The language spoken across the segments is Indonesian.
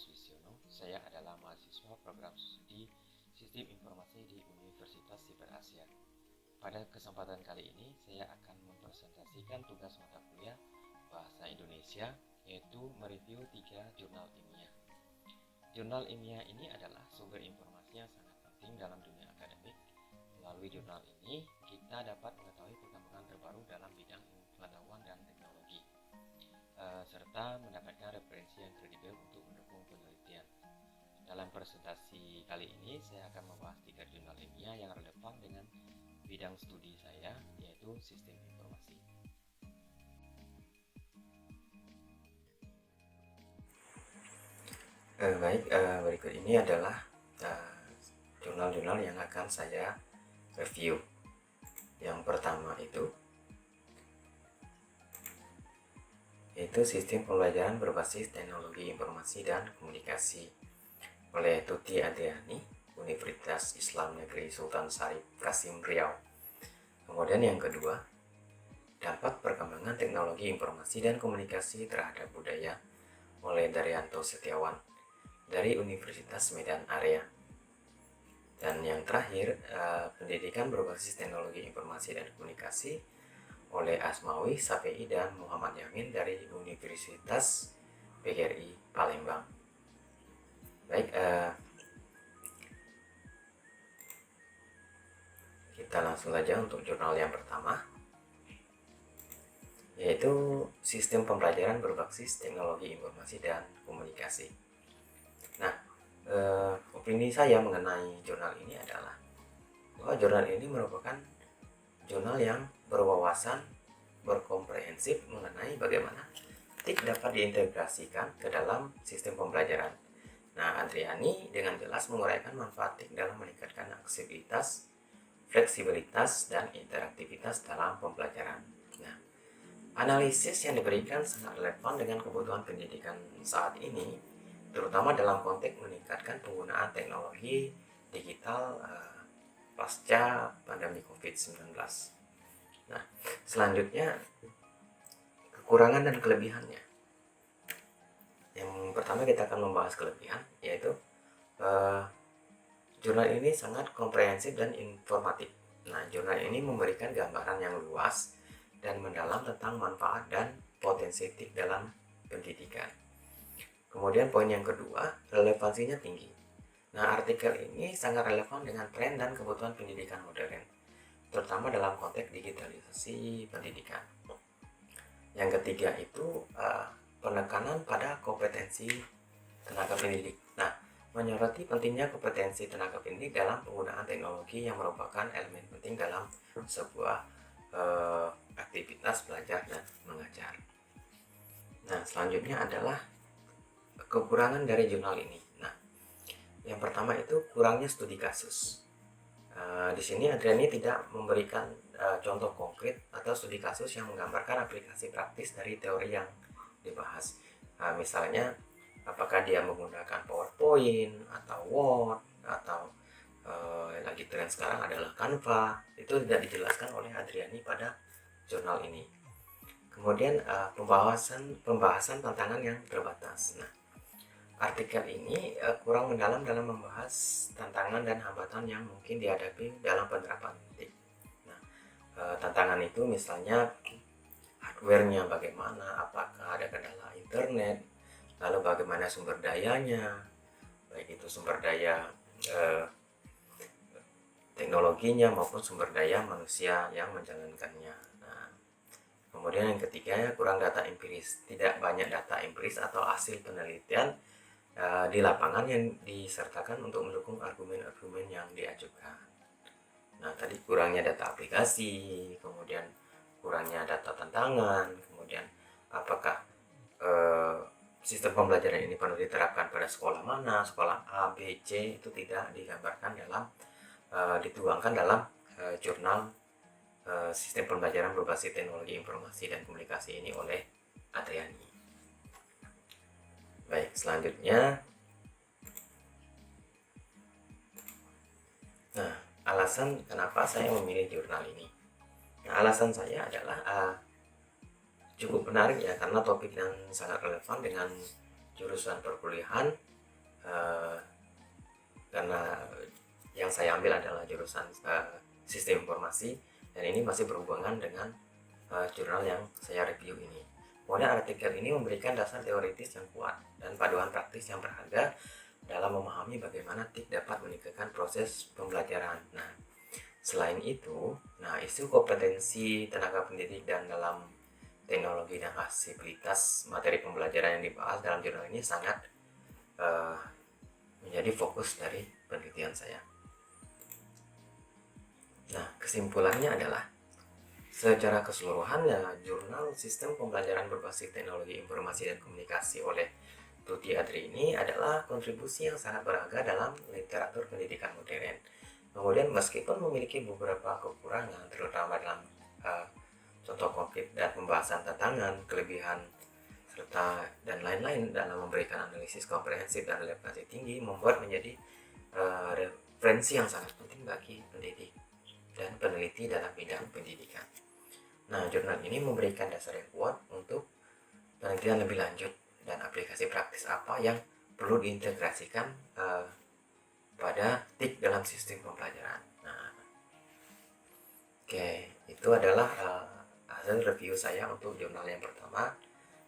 Wisyono. Saya adalah mahasiswa program studi Sistem Informasi di Universitas Siber Asia. Pada kesempatan kali ini, saya akan mempresentasikan tugas mata kuliah Bahasa Indonesia, yaitu mereview 3 jurnal ilmiah. Jurnal ilmiah ini adalah sumber informasi yang sangat penting dalam dunia akademik. Melalui jurnal ini, kita dapat mengetahui perkembangan terbaru dalam bidang pengetahuan dan teknologi, serta mendapatkan referensi yang kredibel untuk mendukung penelitian. Dalam presentasi kali ini, saya akan membahas 3 jurnal ilmiah yang relevan dengan bidang studi saya, yaitu sistem informasi. Berikut ini adalah jurnal-jurnal yang akan saya review. Yang pertama itu Sistem Pembelajaran Berbasis Teknologi Informasi dan Komunikasi oleh Tuti Adriani, Universitas Islam Negeri Sultan Syarif Qasim Riau. Kemudian yang kedua, Dampak Perkembangan Teknologi Informasi dan Komunikasi Terhadap Budaya oleh Daryanto Setiawan dari Universitas Medan Area. Dan yang terakhir, Pendidikan Berbasis Teknologi Informasi dan Komunikasi oleh Asmawi, Safei, dan Muhammad Yamin dari Universitas PGRI Palembang. Baik, kita langsung saja untuk jurnal yang pertama, yaitu Sistem Pembelajaran Berbasis Teknologi Informasi dan Komunikasi. Nah, opini saya mengenai jurnal ini adalah bahwa jurnal ini merupakan jurnal yang berwawasan, berkomprehensif mengenai bagaimana TIK dapat diintegrasikan ke dalam sistem pembelajaran. Nah, Adriani dengan jelas menguraikan manfaat TIK dalam meningkatkan aksesibilitas, fleksibilitas, dan interaktivitas dalam pembelajaran. Nah, analisis yang diberikan sangat relevan dengan kebutuhan pendidikan saat ini, terutama dalam konteks meningkatkan penggunaan teknologi digital pasca pandemi COVID-19. Nah, selanjutnya kekurangan dan kelebihannya. Yang pertama kita akan membahas kelebihan, yaitu jurnal ini sangat komprehensif dan informatif. Nah, jurnal ini memberikan gambaran yang luas dan mendalam tentang manfaat dan potensi TIK dalam pendidikan. Kemudian poin yang kedua, relevansinya tinggi. Nah, artikel ini sangat relevan dengan tren dan kebutuhan pendidikan modern, terutama dalam konteks digitalisasi pendidikan. Yang ketiga itu penekanan pada kompetensi tenaga pendidik. Nah, menyoroti pentingnya kompetensi tenaga pendidik dalam penggunaan teknologi yang merupakan elemen penting dalam sebuah aktivitas belajar dan mengajar. Nah, selanjutnya adalah kekurangan dari jurnal ini. Nah, yang pertama itu kurangnya studi kasus. Di sini Adriani tidak memberikan contoh konkret atau studi kasus yang menggambarkan aplikasi praktis dari teori yang dibahas. Misalnya, apakah dia menggunakan PowerPoint atau Word atau lagi tren sekarang adalah Canva, itu tidak dijelaskan oleh Adriani pada jurnal ini. Kemudian pembahasan tantangan yang terbatas. Nah, artikel ini kurang mendalam dalam membahas tantangan dan hambatan yang mungkin dihadapi dalam penerapan TIK. Nah, tantangan itu misalnya hardware-nya bagaimana, apakah ada kendala internet, lalu bagaimana sumber dayanya, baik itu sumber daya teknologinya maupun sumber daya manusia yang menjalankannya. Nah, kemudian yang ketiga, kurang data empiris, tidak banyak data empiris atau hasil penelitian di lapangan yang disertakan untuk mendukung argumen-argumen yang diajukan. Nah, tadi kurangnya data aplikasi, kemudian kurangnya data tantangan, kemudian apakah sistem pembelajaran ini perlu diterapkan pada sekolah mana, sekolah A, B, C, itu tidak digambarkan dalam dituangkan dalam jurnal Sistem Pembelajaran Berbasis Teknologi Informasi dan Komunikasi ini oleh Adriani. Baik, selanjutnya, nah, alasan kenapa saya memilih jurnal ini. Nah, alasan saya adalah cukup menarik ya, karena topik yang sangat relevan dengan jurusan perkuliahan uh, karena yang saya ambil adalah jurusan sistem informasi, dan ini masih berhubungan dengan jurnal yang saya review ini. Kemudian artikel ini memberikan dasar teoritis yang kuat dan paduan praktis yang berharga dalam memahami bagaimana TIK dapat meningkatkan proses pembelajaran. Nah, selain itu, isu kompetensi tenaga pendidik dan dalam teknologi dan aksesibilitas materi pembelajaran yang dibahas dalam jurnal ini sangat menjadi fokus dari penelitian saya. Nah, kesimpulannya adalah secara keseluruhan jurnal Sistem Pembelajaran Berbasis Teknologi Informasi dan Komunikasi oleh Tuti Adri ini adalah kontribusi yang sangat berharga dalam literatur pendidikan modern. Kemudian meskipun memiliki beberapa kekurangan, terutama dalam contoh konkret dan pembahasan tantangan, kelebihan, serta dan lain-lain dalam memberikan analisis komprehensif dan relevansi tinggi, membuat menjadi referensi yang sangat penting bagi pendidik dan peneliti dalam bidang pendidikan. Nah, jurnal ini memberikan dasar yang kuat untuk penelitian lebih lanjut dan aplikasi praktis apa yang perlu diintegrasikan pada TIK dalam sistem pembelajaran. Nah, oke, itu adalah hasil review saya untuk jurnal yang pertama,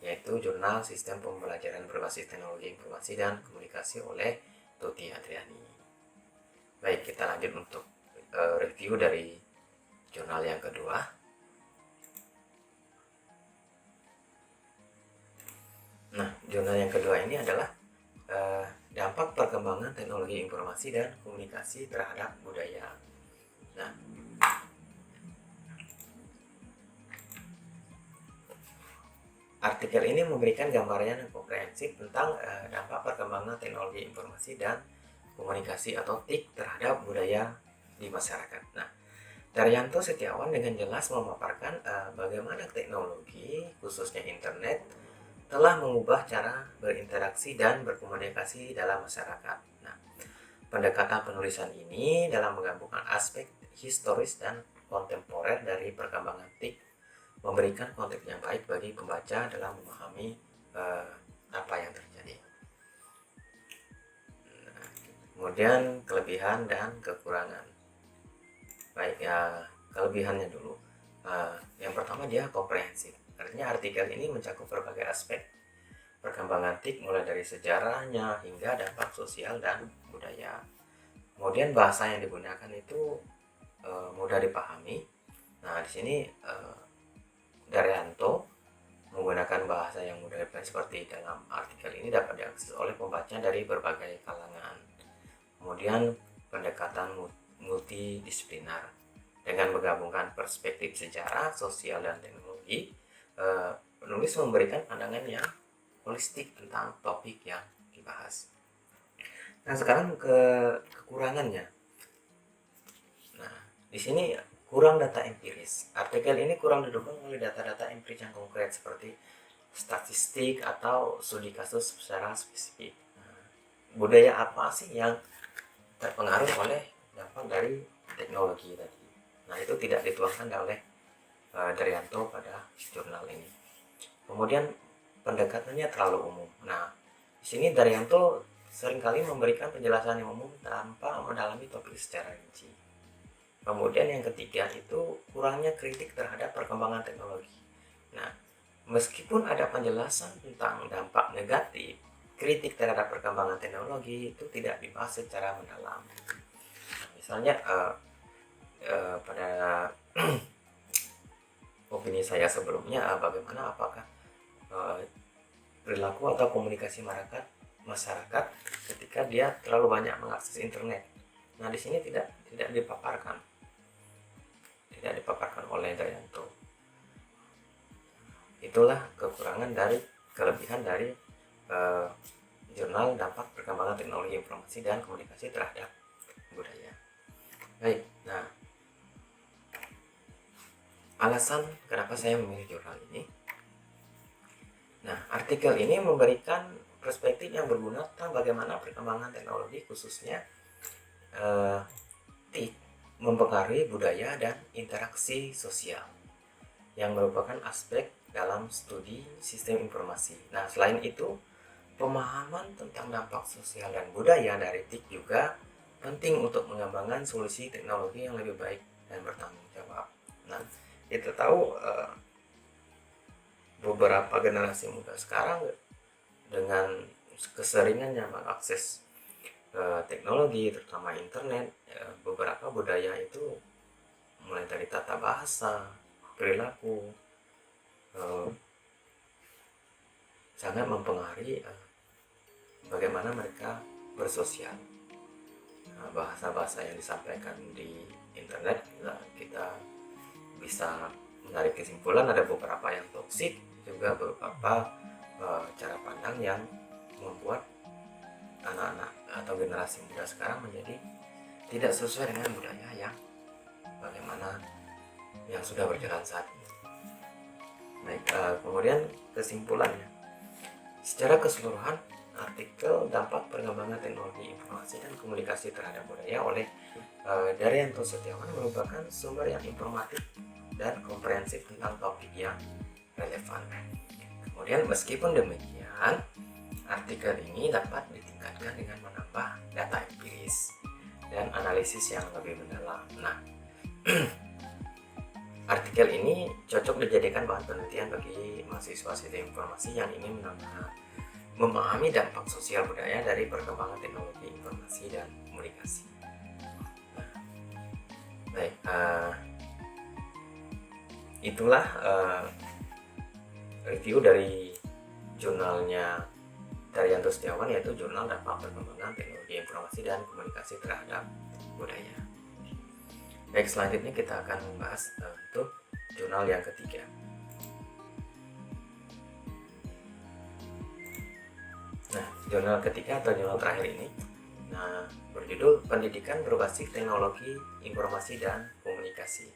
yaitu jurnal Sistem Pembelajaran Berbasis Teknologi Informasi dan Komunikasi oleh Tuti Adriani. Baik, kita lanjut untuk review dari jurnal yang kedua. Nah, jurnal yang kedua ini adalah dampak perkembangan teknologi informasi dan komunikasi terhadap budaya. Nah, artikel ini memberikan gambaran yang komprehensif tentang dampak perkembangan teknologi informasi dan komunikasi atau TIK terhadap budaya di masyarakat. Nah, Daryanto Setiawan dengan jelas memaparkan bagaimana teknologi, khususnya internet, telah mengubah cara berinteraksi dan berkomunikasi dalam masyarakat. Nah, pendekatan penulisan ini dalam menggabungkan aspek historis dan kontemporer dari perkembangan TIK memberikan konteks yang baik bagi pembaca dalam memahami apa yang terjadi. Nah, kemudian kelebihan dan kekurangan. Baik, kelebihannya dulu. Yang pertama, dia komprehensif. Artinya artikel ini mencakup berbagai aspek perkembangan TIK mulai dari sejarahnya hingga dampak sosial dan budaya. Kemudian bahasa yang digunakan itu mudah dipahami. Nah, di sini Daryanto menggunakan bahasa yang mudah dipahami seperti dalam artikel ini dapat diakses oleh pembaca dari berbagai kalangan. Kemudian pendekatan multidisiplinar dengan menggabungkan perspektif sejarah, sosial, dan teknologi. Penulis memberikan pandangan yang holistik tentang topik yang dibahas. Nah, sekarang ke kekurangannya. Nah, di sini kurang data empiris. Artikel ini kurang didukung oleh data-data empiris yang konkret seperti statistik atau studi kasus secara spesifik. Nah, budaya apa sih yang terpengaruh oleh dampak dari teknologi tadi? Nah, itu tidak dituangkan oleh Daryanto pada jurnal ini. Kemudian pendekatannya terlalu umum. Nah, di sini Daryanto seringkali memberikan penjelasan yang umum tanpa mendalami topik secara rinci. Kemudian yang ketiga itu kurangnya kritik terhadap perkembangan teknologi. Nah, meskipun ada penjelasan tentang dampak negatif, kritik terhadap perkembangan teknologi itu tidak dibahas secara mendalam. Nah, misalnya pada opini saya sebelumnya, bagaimana apakah perilaku atau komunikasi masyarakat ketika dia terlalu banyak mengakses internet. Nah, di sini tidak dipaparkan oleh Daryanto. Itulah kelebihan dari jurnal dampak perkembangan teknologi informasi dan komunikasi terhadap budaya. Baik, nah, alasan kenapa saya memilih jurnal ini. Nah, artikel ini memberikan perspektif yang berguna tentang bagaimana perkembangan teknologi, khususnya TIK, mempengaruhi budaya dan interaksi sosial yang merupakan aspek dalam studi sistem informasi. Nah, selain itu, pemahaman tentang dampak sosial dan budaya dari TIK juga penting untuk mengembangkan solusi teknologi yang lebih baik dan bertanggung jawab. Nah, kita tahu beberapa generasi muda sekarang dengan keseringannya mengakses teknologi, terutama internet, beberapa budaya itu mulai dari tata bahasa, perilaku, sangat mempengaruhi bagaimana mereka bersosial. Bahasa-bahasa yang disampaikan di internet, kita bisa menarik kesimpulan ada beberapa yang toksik, juga beberapa cara pandang yang membuat anak-anak atau generasi muda sekarang menjadi tidak sesuai dengan budaya yang bagaimana yang sudah berjalan saat ini. Baik, kemudian kesimpulannya, secara keseluruhan artikel dampak perkembangan teknologi informasi dan komunikasi terhadap budaya oleh Daryanto Setiawan merupakan sumber yang informatif dan komprehensif tentang topik yang relevan. Kemudian meskipun demikian, artikel ini dapat ditingkatkan dengan menambah data empiris dan analisis yang lebih mendalam. Nah, artikel ini cocok dijadikan bahan penelitian bagi mahasiswa sistem informasi yang ingin memahami dampak sosial budaya dari perkembangan teknologi informasi dan komunikasi. Nah, baik, itulah review dari jurnalnya Daryanto Setiawan, yaitu jurnal dampak perkembangan teknologi informasi dan komunikasi terhadap budaya. Baik, selanjutnya kita akan membahas untuk jurnal yang ketiga. Nah, jurnal ketiga atau jurnal terakhir ini berjudul Pendidikan Berbasis Teknologi Informasi dan Komunikasi.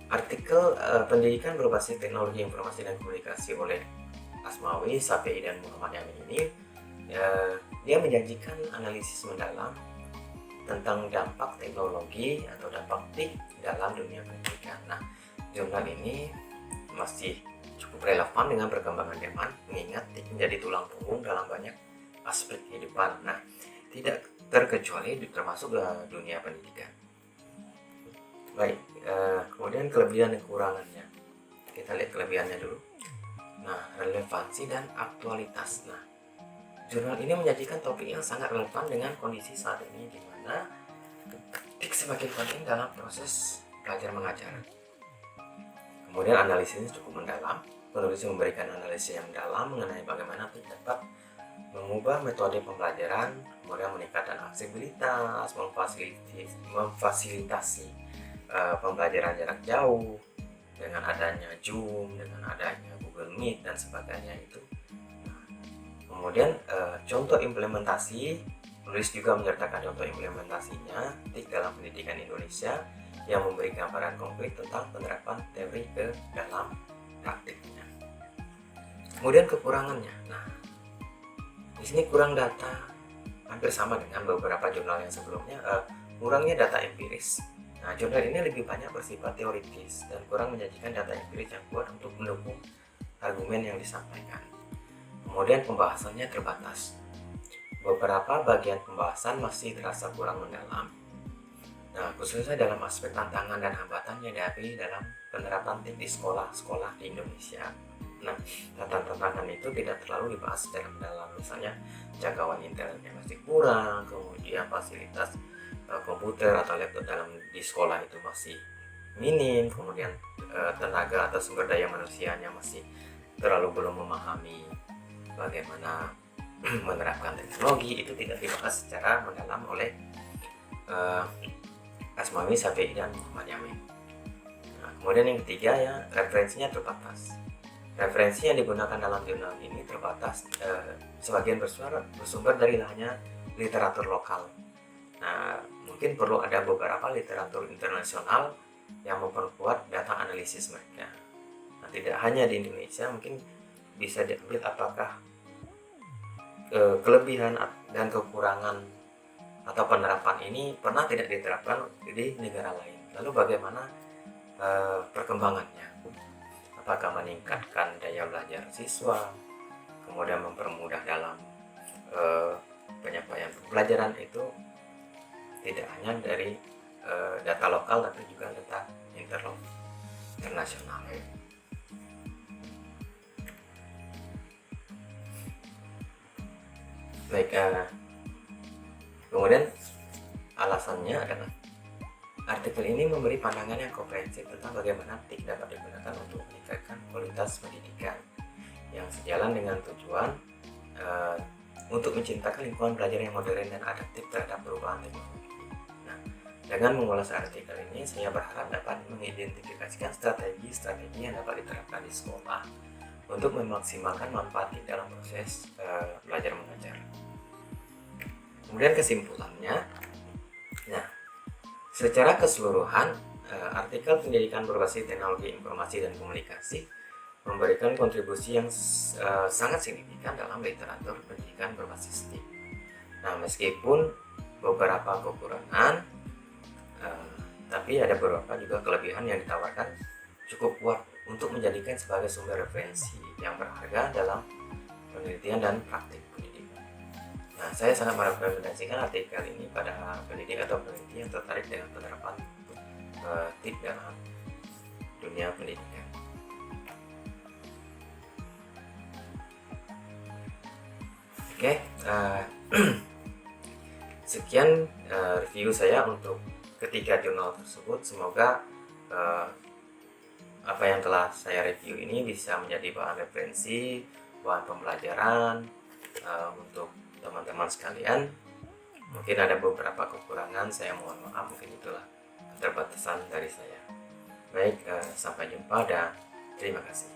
Artikel Pendidikan Berbasis Teknologi Informasi dan Komunikasi oleh Asmawi, Safei, dan Muhammad Yamin ini dia menjanjikan analisis mendalam tentang dampak teknologi atau dampak TIK dalam dunia pendidikan. Nah, jurnal ini masih cukup relevan dengan perkembangan zaman, mengingat TIK menjadi tulang punggung dalam banyak aspek kehidupan. Nah, tidak terkecuali termasuk dunia pendidikan. Baik, kemudian kelebihan dan kekurangannya. Kita lihat kelebihannya dulu. Nah, relevansi dan aktualitas. Nah, jurnal ini menyajikan topik yang sangat relevan dengan kondisi saat ini, di mana TIK semakin penting dalam proses belajar mengajar. Kemudian analisisnya cukup mendalam. Penulis memberikan analisis yang mendalam mengenai bagaimana TIK dapat mengubah metode pembelajaran, kemudian meningkatkan aksesibilitas, memfasilitasi pembelajaran jarak jauh dengan adanya Zoom, dengan adanya Google Meet dan sebagainya itu. Kemudian contoh implementasi, penulis juga menyertakan contoh implementasinya TIK dalam pendidikan Indonesia yang memberi gambaran konkret tentang penerapan teori ke dalam praktiknya. Kemudian kekurangannya. Nah, di sini kurang data, hampir sama dengan beberapa jurnal yang sebelumnya, kurangnya data empiris. Nah, jurnal ini lebih banyak bersifat teoritis dan kurang menyajikan data empiris yang kuat untuk mendukung argumen yang disampaikan. Kemudian pembahasannya terbatas. Beberapa bagian pembahasan masih terasa kurang mendalam. Nah, khususnya dalam aspek tantangan dan hambatan yang dihadapi dalam penerapan TIK di sekolah-sekolah di Indonesia. Nah, tantangan itu tidak terlalu dibahas secara mendalam. Misalnya, jangkauan internetnya masih kurang, kemudian fasilitas komputer atau laptop di sekolah itu masih minim, kemudian tenaga atau sumber daya manusianya masih terlalu belum memahami bagaimana menerapkan teknologi, itu tidak dibahas secara mendalam oleh Asmawi, Safei, dan Muhammad Yamin. Nah, kemudian yang ketiga ya, referensinya terbatas. Referensi yang digunakan dalam jurnal ini terbatas, sebagian bersumber dari hanya literatur lokal. Nah, mungkin perlu ada beberapa literatur internasional yang memperkuat data analisis mereka. Nah, tidak hanya di Indonesia, mungkin bisa diambil apakah kelebihan dan kekurangan atau penerapan ini pernah tidak diterapkan di negara lain. Lalu bagaimana perkembangannya? apakah meningkatkan daya belajar siswa, kemudian mempermudah dalam penyampaian pembelajaran, itu tidak hanya dari data lokal tapi juga data internasional. Baik, kemudian alasannya adalah artikel ini memberi pandangan yang komprehensif tentang bagaimana TIK dapat digunakan untuk meningkatkan kualitas pendidikan yang sejalan dengan tujuan untuk menciptakan lingkungan belajar yang modern dan adaptif terhadap perubahan teknologi. Nah, dengan mengulas artikel ini, saya berharap dapat mengidentifikasikan strategi-strategi yang dapat diterapkan di sekolah untuk memaksimalkan manfaat TIK dalam proses belajar mengajar. Kemudian kesimpulannya, nah, secara keseluruhan, artikel pendidikan berbasis teknologi informasi dan komunikasi memberikan kontribusi yang sangat signifikan dalam literatur pendidikan berbasis TIK. Nah, meskipun beberapa kekurangan, tapi ada beberapa juga kelebihan yang ditawarkan cukup kuat untuk menjadikan sebagai sumber referensi yang berharga dalam penelitian dan praktik pendidikan. Nah, saya sangat merekomendasikan artikel ini pada pendidik atau peneliti yang tertarik dengan penerapan TIK dalam dunia pendidikan. Oke, sekian review saya untuk ketiga jurnal tersebut. Semoga apa yang telah saya review ini bisa menjadi bahan referensi, bahan pembelajaran untuk teman-teman sekalian. Mungkin ada beberapa kekurangan, saya mohon maaf, mungkin itulah keterbatasan dari saya. Baik, sampai jumpa dan terima kasih.